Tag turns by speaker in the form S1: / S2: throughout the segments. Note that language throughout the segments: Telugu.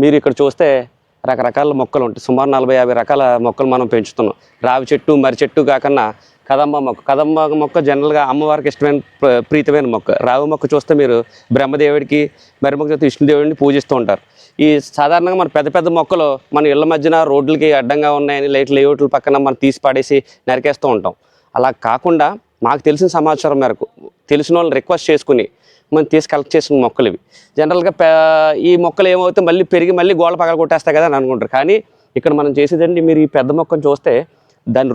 S1: మీరు ఇక్కడ చూస్తే రకరకాల మొక్కలు ఉంటాయి. సుమారు 40-50 రకాల మొక్కలు మనం పెంచుతున్నాం. రావి చెట్టు, మర్రి చెట్టు కాకుండా కదంబ మొక్క జనరల్గా అమ్మవారికి ఇష్టమైన ప్రీతమైన మొక్క. రావి మొక్క చూస్తే మీరు బ్రహ్మదేవుడికి, మర్రి మొక్క చూస్తే విష్ణుదేవుడిని పూజిస్తూ ఉంటారు. ఈ సాధారణంగా మన పెద్ద పెద్ద మొక్కలు మన ఇళ్ల మధ్యన రోడ్లకి అడ్డంగా ఉన్నాయని లేఅవుట్ల పక్కన మనం తీసి పడేసి నరికేస్తూ ఉంటాం. అలా కాకుండా మాకు తెలిసిన సమాచారం మేరకు తెలిసిన వాళ్ళని రిక్వెస్ట్ చేసుకుని మనం కలెక్ట్ చేసిన మొక్కలు ఇవి. జనరల్గా ఈ మొక్కలు ఏమవుతాయి, మళ్ళీ పెరిగి మళ్ళీ గోడ పగల కొట్టేస్తాయి కదా అని అనుకుంటారు. కానీ ఇక్కడ మనం చేసేదండి, మీరు ఈ పెద్ద మొక్కను చూస్తే దాని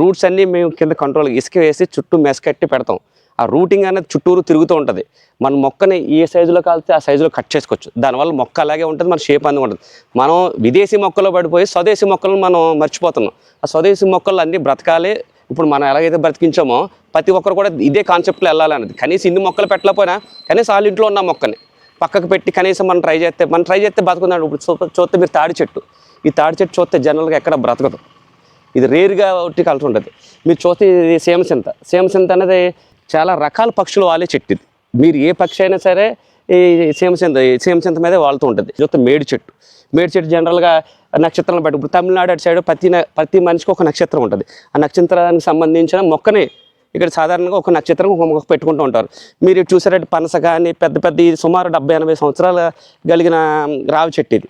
S1: రూట్స్ అన్నీ మేము కింద కంట్రోల్ ఇసుక వేసి చుట్టూ మెసకట్టి పెడతాం. ఆ రూటింగ్ అనేది చుట్టూరు తిరుగుతూ ఉంటుంది. మన మొక్కని ఏ సైజులో కాలితే ఆ సైజులో కట్ చేసుకోవచ్చు. దానివల్ల మొక్క అలాగే ఉంటుంది, మన షేప్ అందుకు ఉంటుంది. మనం విదేశీ మొక్కలో పడిపోయి స్వదేశీ మొక్కలను మనం మర్చిపోతున్నాం. ఆ స్వదేశీ మొక్కలు అన్నీ బ్రతకాలి. ఇప్పుడు మనం ఎలాగైతే బ్రతికించామో ప్రతి ఒక్కరు కూడా ఇదే కాన్సెప్ట్లో వెళ్ళాలన్నది. కనీసం ఇన్ని మొక్కలు పెట్టలేకపోయినా కనీసం వాళ్ళ ఇంట్లో ఉన్న మొక్కని పక్కకు పెట్టి కనీసం మనం ట్రై చేస్తే బతుకుందాం. ఇప్పుడు చూస్తే మీరు తాడి చెట్టు, ఈ తాడి చెట్టు చూస్తే జనరల్గా ఎక్కడ బ్రతకదు. ఇది రేరుగా ఒకటి కలిసి ఉంటుంది. మీరు చూస్తే ఇది సీమసింత అనేది చాలా రకాల పక్షులు వాళ్ళే చెట్టు. ఇది మీరు ఏ పక్షి అయినా సరే ఈ సీమసింత మీదే వాళ్తూ ఉంటుంది. చూస్తే మేడి చెట్టు జనరల్గా నక్షత్రాలను బట్టి ఇప్పుడు తమిళనాడు అటు సైడ్ ప్రతి మనిషికి ఒక నక్షత్రం ఉంటుంది. ఆ నక్షత్రానికి సంబంధించిన మొక్కని ఇక్కడ సాధారణంగా ఒక నక్షత్రం ఒక మొక్క పెట్టుకుంటూ ఉంటారు. మీరు చూసారంటే పనస కానీ పెద్ద సుమారు 70-80 సంవత్సరాలు కలిగిన రావి చెట్టు. ఇది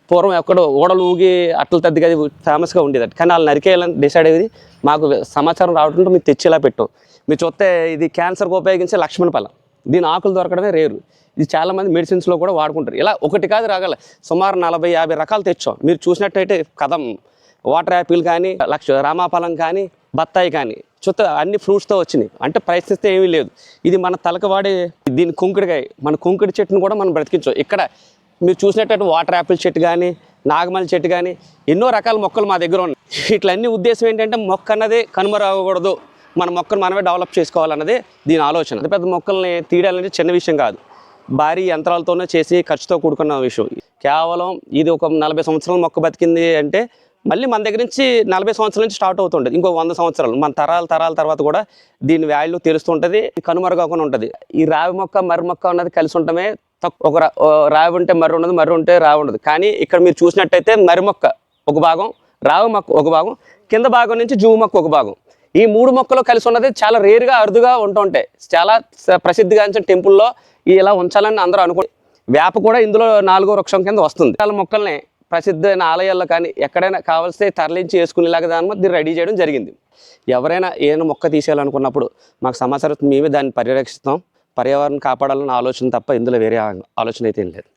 S1: పూర్వం ఎక్కడో ఓడలు ఊగి అట్ల తద్దిగా ఫేమస్గా ఉండేది. కానీ వాళ్ళు నరికేయాలని డిసైడ్ అయ్యేది. మాకు సమాచారం రావడంతో మీరు తెచ్చేలా పెట్టాం. మీరు చూస్తే ఇది క్యాన్సర్కి ఉపయోగించే లక్ష్మణ ఫలం. దీని ఆకులు దొరకడమే రేరు. ఇది చాలామంది మెడిసిన్స్లో కూడా వాడుకుంటారు. ఇలా ఒకటి కాదు రాగల సుమారు 40-50 రకాలు తెచ్చాం. మీరు చూసినట్టయితే వాటర్ యాపిల్ కానీ, రామాఫలం కానీ, బత్తాయి కానీ చూస్తే అన్ని ఫ్రూట్స్తో వచ్చినాయి. అంటే ప్రయత్నిస్తే ఏమీ లేదు. ఇది మన తలకు వాడే దీని కుంకుడికాయ, మన కుంకుడి చెట్టును కూడా మనం బ్రతికించాం. ఇక్కడ మీరు చూసినట్టయితే వాటర్ యాపిల్ చెట్టు కానీ, నాగమల్లి చెట్టు కానీ ఎన్నో రకాల మొక్కలు మా దగ్గర ఉన్నాయి. ఇట్లన్నీ ఉద్దేశం ఏంటంటే మొక్క అన్నది కనుమరవ్వకూడదు, మన మొక్కను మనమే డెవలప్ చేసుకోవాలన్నదే దీని ఆలోచన. పెద్ద మొక్కల్ని తీయాలంటే చిన్న విషయం కాదు. భారీ యంత్రాలతోనే చేసి ఖర్చుతో కూడుకున్న విషయం. కేవలం ఇది ఒక 40 సంవత్సరాల మొక్క బతికింది అంటే మళ్ళీ మన దగ్గర నుంచి 40 సంవత్సరాల నుంచి స్టార్ట్ అవుతుంటుంది. ఇంకో 100 సంవత్సరాలు మన తరాల తర్వాత కూడా దీని వాల్యూ తెలుస్తుంటుంది, కనుమరుగకుండా ఉంటుంది. ఈ రావి మొక్క, మర్రి మొక్క అన్నది కలిసి ఉండటమే ఒక రావి ఉంటే మర్రి ఉండదు, మర్రి ఉంటే రావి ఉండదు. కానీ ఇక్కడ మీరు చూసినట్టయితే మర్రి మొక్క ఒక భాగం, రావి మొక్క ఒక భాగం, కింద భాగం నుంచి జువ్వు మొక్క ఒక భాగం. ఈ 3 మొక్కలు కలిసి ఉన్నది చాలా రేరుగా అరుదుగా ఉంటుంటాయి. చాలా ప్రసిద్ధిగాంచిన టెంపుల్లో ఇలా ఉంచాలని అందరూ అనుకుంటారు. వేప కూడా ఇందులో 4వ వృక్షం కింద వస్తుంది. చాలా మొక్కల్ని ప్రసిద్ధమైన ఆలయాల్లో కానీ ఎక్కడైనా కావాల్సి తరలించి వేసుకునేలాగా దీన్ని రెడీ చేయడం జరిగింది. ఎవరైనా ఏదైనా మొక్క తీసేయాలనుకున్నప్పుడు మాకు సమాచారం మేమే దాన్ని పర్యవేక్షిస్తాం. పర్యావరణం కాపాడాలన్న ఆలోచన తప్ప ఇందులో వేరే ఆలోచన అయితే ఏం లేదు.